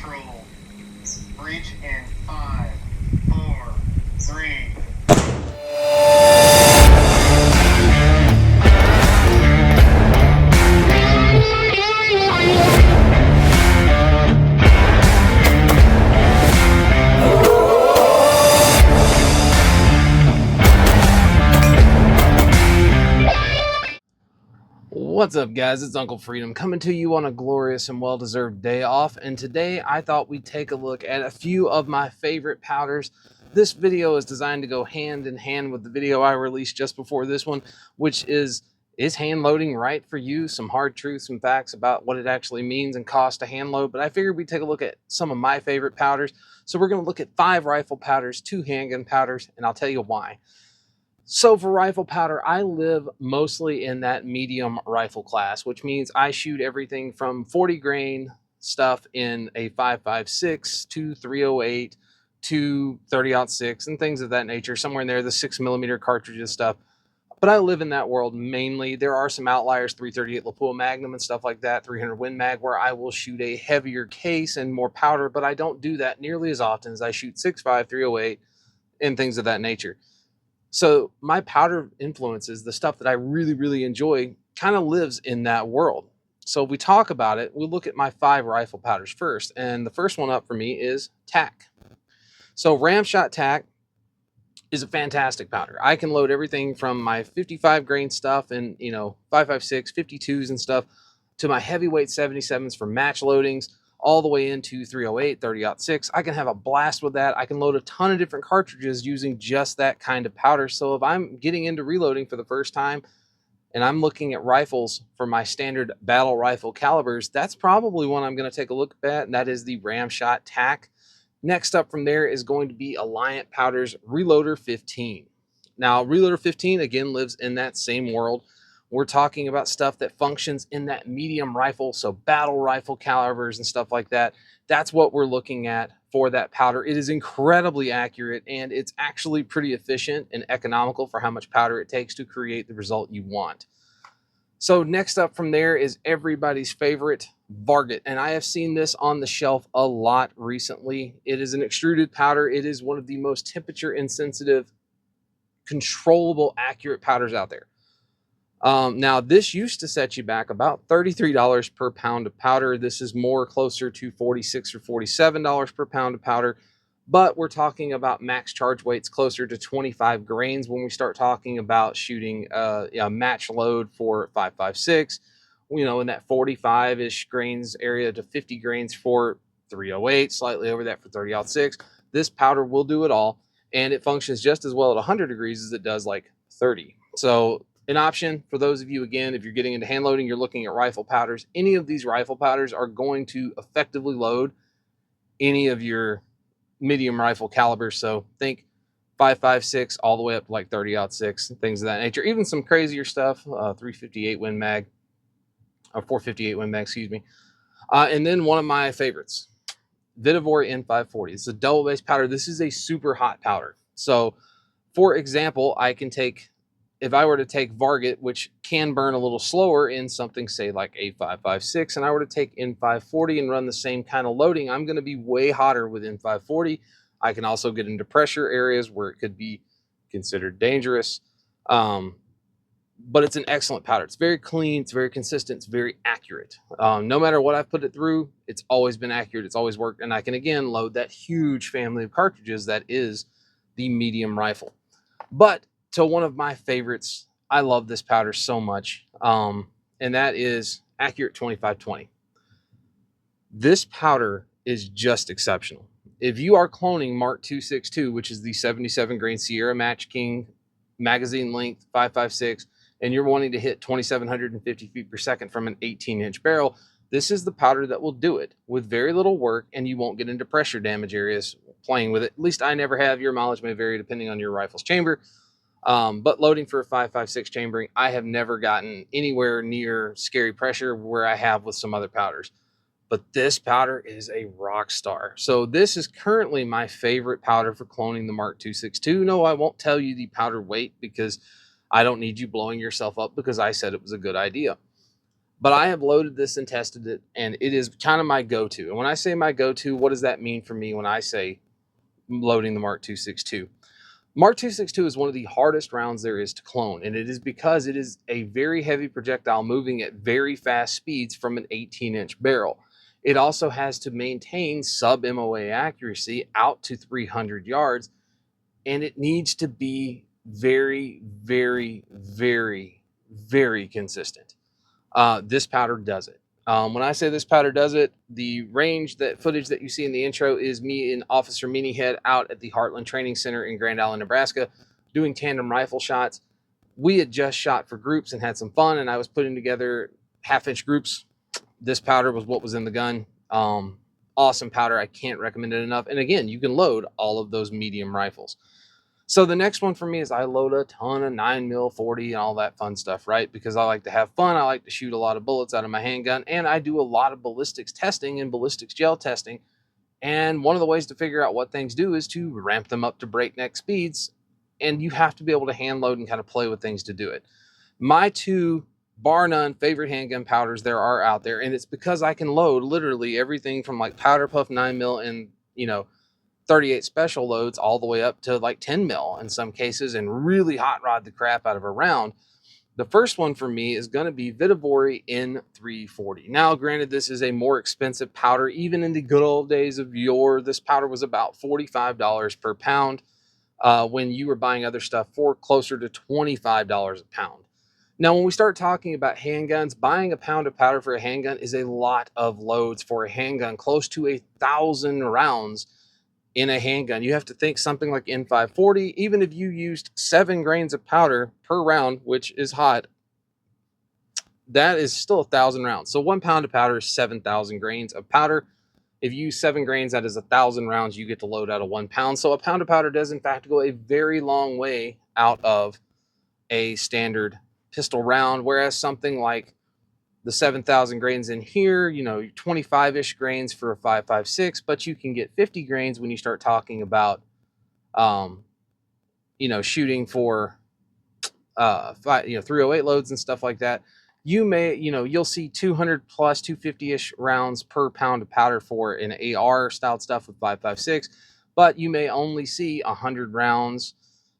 control. Breach in 5, 4, 3. What's up, guys? It's Uncle Freedom coming to you on a glorious and well-deserved day off, and today I thought we'd take a look at a few of my favorite powders. This video is designed to go hand in hand with the video I released just before this one, which is hand loading right for you? Some hard truths, some facts about what it actually means and costs to hand load. But I figured we'd take a look at some of my favorite powders. So we're going to look at 5 rifle powders, 2 handgun powders, and I'll tell you why. So for rifle powder, I live mostly in that medium rifle class, which means I shoot everything from 40 grain stuff in a 5.56 to 308 to 30-06 and things of that nature, somewhere in there, the 6mm cartridges stuff. But I live in that world mainly. There are some outliers, 338 Lapua Magnum and stuff like that, 300 Win Mag, where I will shoot a heavier case and more powder, but I don't do that nearly as often as I shoot 6.5, 308, and things of that nature. So my powder influences, the stuff that I really enjoy, kind of lives in that world. So if we talk about it, we'll look at my 5 rifle powders first. And the first one up for me is Tack. So Ramshot Tack is a fantastic powder. I can load everything from my 55 grain stuff and, 5.56, 52s and stuff to my heavyweight 77s for match loadings, all the way into 308, 30-06. I can have a blast with that. I can load a ton of different cartridges using just that kind of powder. So if I'm getting into reloading for the first time and I'm looking at rifles for my standard battle rifle calibers, that's probably one I'm going to take a look at, and that is the Ramshot Tack. Next up from there is going to be Alliant Powder's Reloder 15. Now, Reloder 15, again, lives in that same world. We're talking about stuff that functions in that medium rifle, so battle rifle calibers and stuff like that. That's what we're looking at for that powder. It is incredibly accurate, and it's actually pretty efficient and economical for how much powder it takes to create the result you want. So next up from there is everybody's favorite Varget, and I have seen this on the shelf a lot recently. It is an extruded powder. It is one of the most temperature insensitive, controllable, accurate powders out there. Now, this used to set you back about $33 per pound of powder. This is more closer to $46 or $47 per pound of powder, but we're talking about max charge weights closer to 25 grains when we start talking about shooting a match load for 5.56, in that 45-ish grains area to 50 grains for 308, slightly over that for 30-06. This powder will do it all, and it functions just as well at 100 degrees as it does like 30. So an option for those of you, again, if you're getting into hand loading, you're looking at rifle powders. Any of these rifle powders are going to effectively load any of your medium rifle calibers. So think 5.56 all the way up to like 30-06, things of that nature. Even some crazier stuff, 358 Win Mag, or 458 Win Mag, excuse me. And then one of my favorites, Vitivory N540. It's a double base powder. This is a super hot powder. So, for example, I can take, if I were to take Varget, which can burn a little slower in something, say, like a 5.56, and I were to take N540 and run the same kind of loading, I'm going to be way hotter with N540. I can also get into pressure areas where it could be considered dangerous. But it's an excellent powder. It's very clean. It's very consistent. It's very accurate. No matter what I've put it through, it's always been accurate. It's always worked. And I can, again, load that huge family of cartridges that is the medium rifle. But to one of my favorites, I love this powder so much, and that is Accurate 2520. This powder is just exceptional. If you are cloning Mark 262, which is the 77 grain Sierra Match King magazine length 5.56, and you're wanting to hit 2,750 feet per second from an 18-inch barrel, this is the powder that will do it with very little work, and you won't get into pressure damage areas playing with it. At least I never have. Your mileage may vary depending on your rifle's chamber. But loading for a 5.56 chambering, I have never gotten anywhere near scary pressure where I have with some other powders. But this powder is a rock star. So this is currently my favorite powder for cloning the Mark 262. No, I won't tell you the powder weight because I don't need you blowing yourself up because I said it was a good idea. But I have loaded this and tested it, and it is kind of my go-to. And when I say my go-to, what does that mean for me when I say loading the Mark 262? Mark 262 is one of the hardest rounds there is to clone, and it is because it is a very heavy projectile moving at very fast speeds from an 18-inch barrel. It also has to maintain sub-MOA accuracy out to 300 yards, and it needs to be very, very, very, very consistent. This powder does it. When I say this powder does it, the footage that you see in the intro is me and Officer Meanyhead out at the Heartland Training Center in Grand Island, Nebraska, doing tandem rifle shots. We had just shot for groups and had some fun, and I was putting together half-inch groups. This powder was what was in the gun. Awesome powder. I can't recommend it enough. And again, you can load all of those medium rifles. So the next one for me is I load a ton of 9mm, 40, and all that fun stuff, right? Because I like to have fun. I like to shoot a lot of bullets out of my handgun, and I do a lot of ballistics testing and ballistics gel testing. And one of the ways to figure out what things do is to ramp them up to breakneck speeds, and you have to be able to hand load and kind of play with things to do it. My two, bar none, favorite handgun powders there are out there, and it's because I can load literally everything from like powder puff 9mm and 38 special loads all the way up to like 10 mil in some cases, and really hot rod the crap out of a round. The first one for me is going to be Vitavori N340. Now, granted, this is a more expensive powder. Even in the good old days of yore, this powder was about $45 per pound when you were buying other stuff for closer to $25 a pound. Now, when we start talking about handguns, buying a pound of powder for a handgun is a lot of loads for a handgun, close to 1,000 rounds in a handgun. You have to think something like N540, even if you used 7 grains of powder per round, which is hot, that is still 1,000 rounds. So 1 pound of powder is 7,000 grains of powder. If you use 7 grains, that is 1,000 rounds you get to load out of 1 pound. So a pound of powder does in fact go a very long way out of a standard pistol round, whereas something like the 7,000 grains in here, 25-ish grains for a 5.56, but you can get 50 grains when you start talking about, shooting for, 308 loads and stuff like that. You'll see 200 plus 250-ish rounds per pound of powder for an AR style stuff with 5.56, but you may only see 100 rounds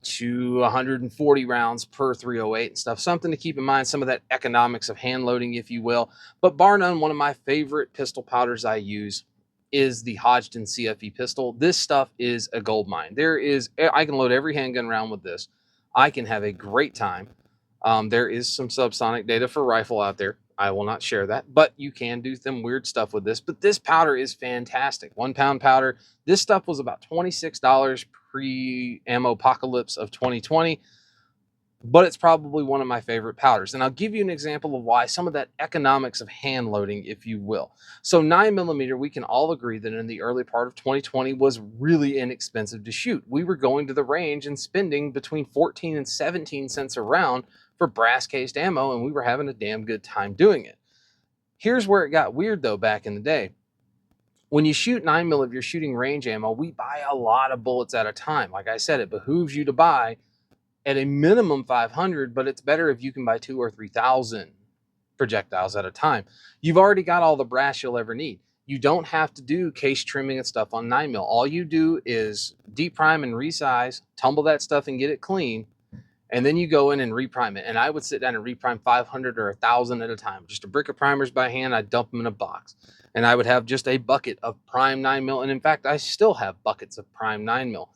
to 140 rounds per 308 and stuff. Something to keep in mind, some of that economics of hand loading, if you will. But bar none, one of my favorite pistol powders I use is the Hodgdon CFE Pistol. This stuff is a gold mine. I can load every handgun round with this. I can have a great time. There is some subsonic data for rifle out there. I will not share that, but you can do some weird stuff with this. But this powder is fantastic. 1 pound powder. This stuff was about $26 pre-ammo apocalypse of 2020, but it's probably one of my favorite powders. And I'll give you an example of why, some of that economics of hand loading, if you will. So 9mm, we can all agree that in the early part of 2020 was really inexpensive to shoot. We were going to the range and spending between 14 and 17 cents a round for brass cased ammo, and we were having a damn good time doing it. Here's where it got weird though back in the day. When you shoot 9mm, if you're shooting range ammo, we buy a lot of bullets at a time. Like I said, it behooves you to buy at a minimum 500, but it's better if you can buy 2,000 or 3,000 projectiles at a time. You've already got all the brass you'll ever need. You don't have to do case trimming and stuff on 9mm. All you do is deep prime and resize, tumble that stuff and get it clean, and then you go in and reprime it. And I would sit down and reprime 500 or 1,000 at a time. Just a brick of primers by hand. I'd dump them in a box. And I would have just a bucket of prime 9mm. And in fact, I still have buckets of prime 9mm.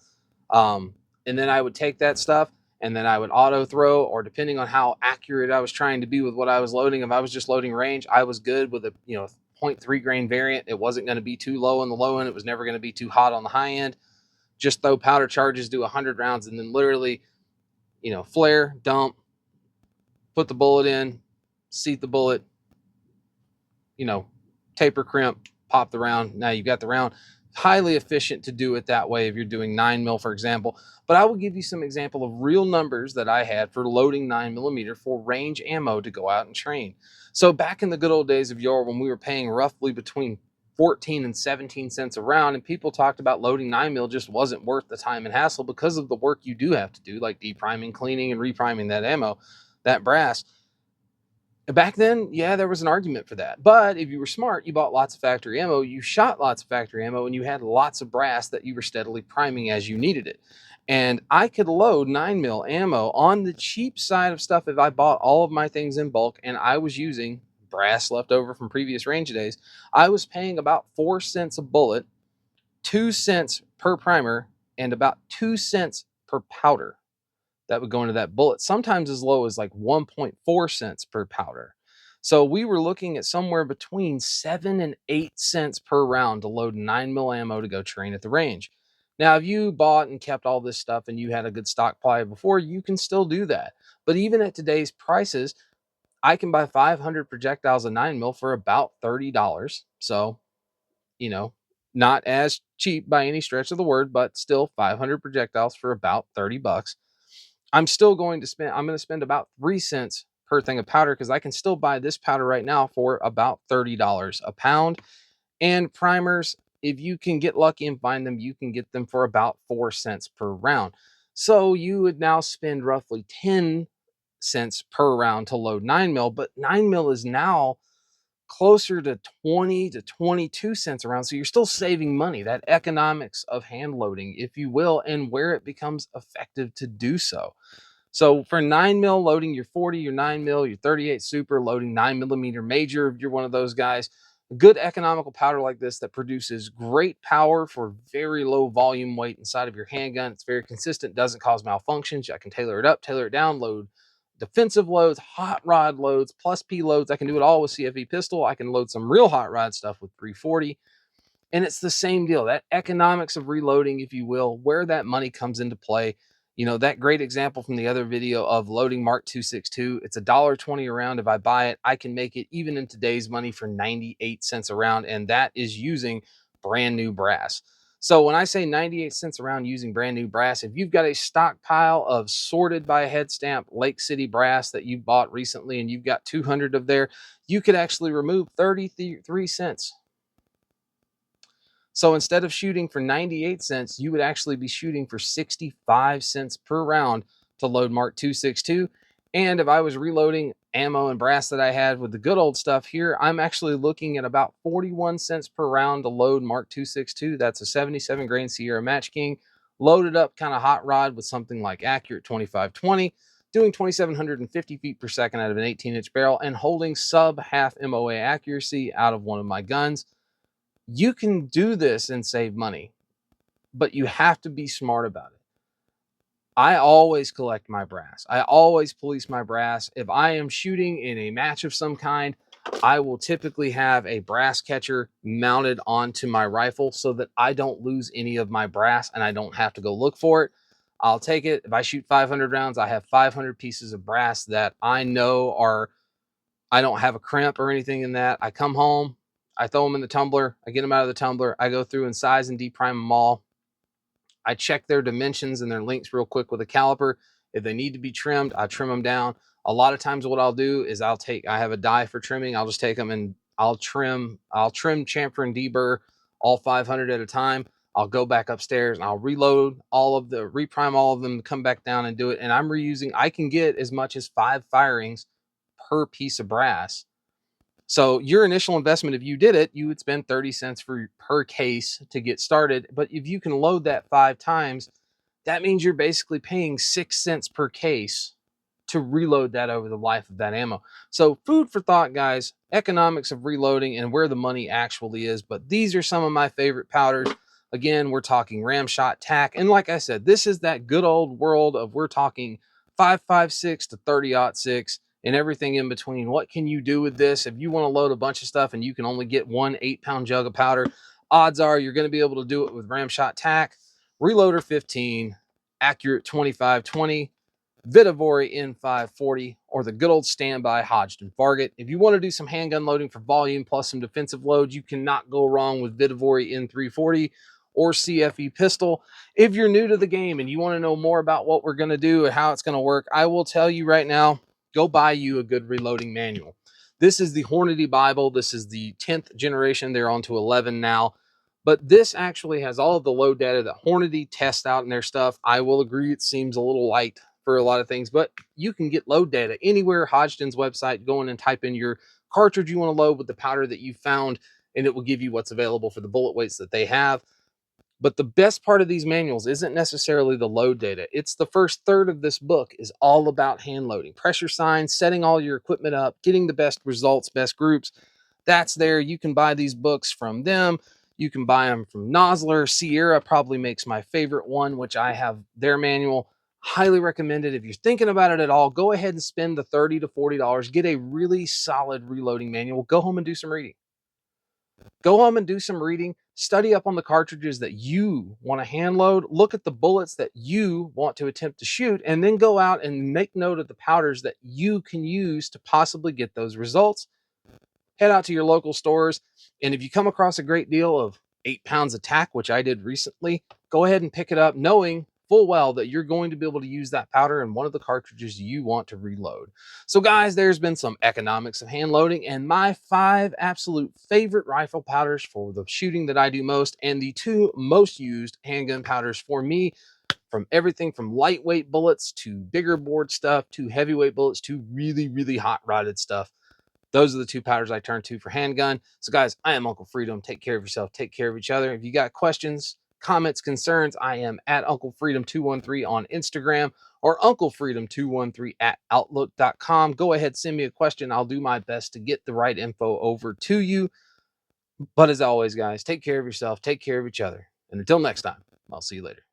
And then I would take that stuff and then I would auto throw, or depending on how accurate I was trying to be with what I was loading. If I was just loading range, I was good with a 0.3 grain variant. It wasn't going to be too low on the low end. It was never going to be too hot on the high end. Just throw powder charges, do 100 rounds, and then literally flare, dump, put the bullet in, seat the bullet, taper crimp, pop the round. Now you've got the round. Highly efficient to do it that way if you're doing 9mm, for example. But I will give you some example of real numbers that I had for loading 9mm for range ammo to go out and train. So back in the good old days of yore, when we were paying roughly between 14 and 17 cents a round, and people talked about loading 9mm just wasn't worth the time and hassle because of the work you do have to do, like depriming, cleaning, and repriming that ammo, that brass. Back then, yeah, there was an argument for that. But if you were smart, you bought lots of factory ammo, you shot lots of factory ammo, and you had lots of brass that you were steadily priming as you needed it. And I could load 9mm ammo on the cheap side of stuff if I bought all of my things in bulk and I was using brass left over from previous range days. I was paying about 4 cents a bullet, 2 cents per primer, and about 2 cents per powder that would go into that bullet, sometimes as low as like 1.4 cents per powder. So we were looking at somewhere between 7 and 8 cents per round to load 9mm ammo to go train at the range. Now, if you bought and kept all this stuff and you had a good stockpile before, you can still do that. But even at today's prices, I can buy 500 projectiles of 9mm for about $30. So, you know, not as cheap by any stretch of the word, but still 500 projectiles for about 30 bucks. I'm going to spend about 3 cents per thing of powder because I can still buy this powder right now for about $30 a pound. And primers, if you can get lucky and find them, you can get them for about 4 cents per round. So you would now spend roughly 10 cents per round to load 9mm, but 9mm is now closer to 20 to 22 cents a round. So you're still saving money. That economics of hand loading, if you will, and where it becomes effective to do so. So for 9mm loading your 40, your 9mm, your 38 super, loading 9mm major, if you're one of those guys, a good economical powder like this that produces great power for very low volume weight inside of your handgun. It's very consistent, doesn't cause malfunctions. I can tailor it up, tailor it down, load defensive loads, hot rod loads, plus P loads. I can do it all with CFE Pistol. I can load some real hot rod stuff with 340. And it's the same deal, that economics of reloading, if you will, where that money comes into play. You know, that great example from the other video of loading Mark 262, it's $1.20 a round. If I buy it, I can make it even in today's money for 98 cents a round. And that is using brand new brass. So when I say 98 cents a round using brand new brass, if you've got a stockpile of sorted by head stamp Lake City brass that you bought recently and you've got 200 of there, you could actually remove 33 cents. So instead of shooting for 98 cents, you would actually be shooting for 65 cents per round to load Mark 262. And if I was reloading ammo and brass that I had with the good old stuff here, I'm actually looking at about 41 cents per round to load Mark 262. That's a 77 grain Sierra Match King, loaded up kind of hot rod with something like Accurate 2520, doing 2,750 feet per second out of an 18-inch barrel, and holding sub half MOA accuracy out of one of my guns. You can do this and save money, but you have to be smart about it. I always collect my brass. I always police my brass. If I am shooting in a match of some kind, I will typically have a brass catcher mounted onto my rifle so that I don't lose any of my brass and I don't have to go look for it. I'll take it. If I shoot 500 rounds, I have 500 pieces of brass that I know are, I don't have a crimp or anything in that. I come home, I throw them in the tumbler, I get them out of the tumbler, I go through and size and deprime them all. I check their dimensions and their links real quick with a caliper. If they need to be trimmed, I trim them down. A lot of times what I'll do is I have a die for trimming. I'll just take them and I'll trim, chamfer and deburr all 500 at a time. I'll go back upstairs and I'll reprime all of them, come back down and do it. And I can get as much as 5 firings per piece of brass. So your initial investment, if you did it, you would spend 30 cents per case to get started. But if you can load that 5 times, that means you're basically paying 6 cents per case to reload that over the life of that ammo. So food for thought, guys, economics of reloading and where the money actually is. But these are some of my favorite powders. Again, we're talking Ramshot, Tack. And like I said, this is that good old world of we're talking 5.56 to 30-06 and everything in between. What can you do with this? If you want to load a bunch of stuff and you can only get 1 8-pound jug of powder, odds are you're going to be able to do it with Ramshot Tack, Reloder 15, Accurate 2520, Vitavori N540, or the good old standby Hodgdon Varget. If you want to do some handgun loading for volume plus some defensive loads, you cannot go wrong with Vitavori N340 or CFE Pistol. If you're new to the game and you want to know more about what we're going to do and how it's going to work, I will tell you right now, go buy you a good reloading manual. This is the Hornady Bible. This is the 10th generation. They're on to 11 now. But this actually has all of the load data that Hornady tests out in their stuff. I will agree it seems a little light for a lot of things, but you can get load data anywhere. Hodgdon's website, go in and type in your cartridge you want to load with the powder that you found, and it will give you what's available for the bullet weights that they have. But the best part of these manuals isn't necessarily the load data. It's the first third of this book is all about hand loading, pressure signs, setting all your equipment up, getting the best results, best groups. That's there. You can buy these books from them. You can buy them from Nosler. Sierra probably makes my favorite one, which I have their manual. Highly recommended. If you're thinking about it at all, go ahead and spend the $30 to $40. Get a really solid reloading manual. Go home and do some reading. Go home and do some reading. Study up on the cartridges that you want to hand load. Look at the bullets that you want to attempt to shoot, and then go out and make note of the powders that you can use to possibly get those results. Head out to your local stores, and if you come across a great deal of 8 pounds of Tack, which I did recently, go ahead and pick it up, knowing full well that you're going to be able to use that powder in one of the cartridges you want to reload. So guys, there's been some economics of hand loading and my 5 absolute favorite rifle powders for the shooting that I do most, and the 2 most used handgun powders for me, from everything from lightweight bullets to bigger board stuff to heavyweight bullets to really, really hot rodded stuff. Those are the 2 powders I turn to for handgun. So guys, I am Uncle Freedom. Take care of yourself. Take care of each other. If you got questions, comments, concerns, I am at Uncle Freedom 213 on Instagram, or Uncle Freedom 213 at outlook.com. Go ahead, send me a question. I'll do my best to get the right info over to you. But as always, guys, take care of yourself. Take care of each other. And until next time, I'll see you later.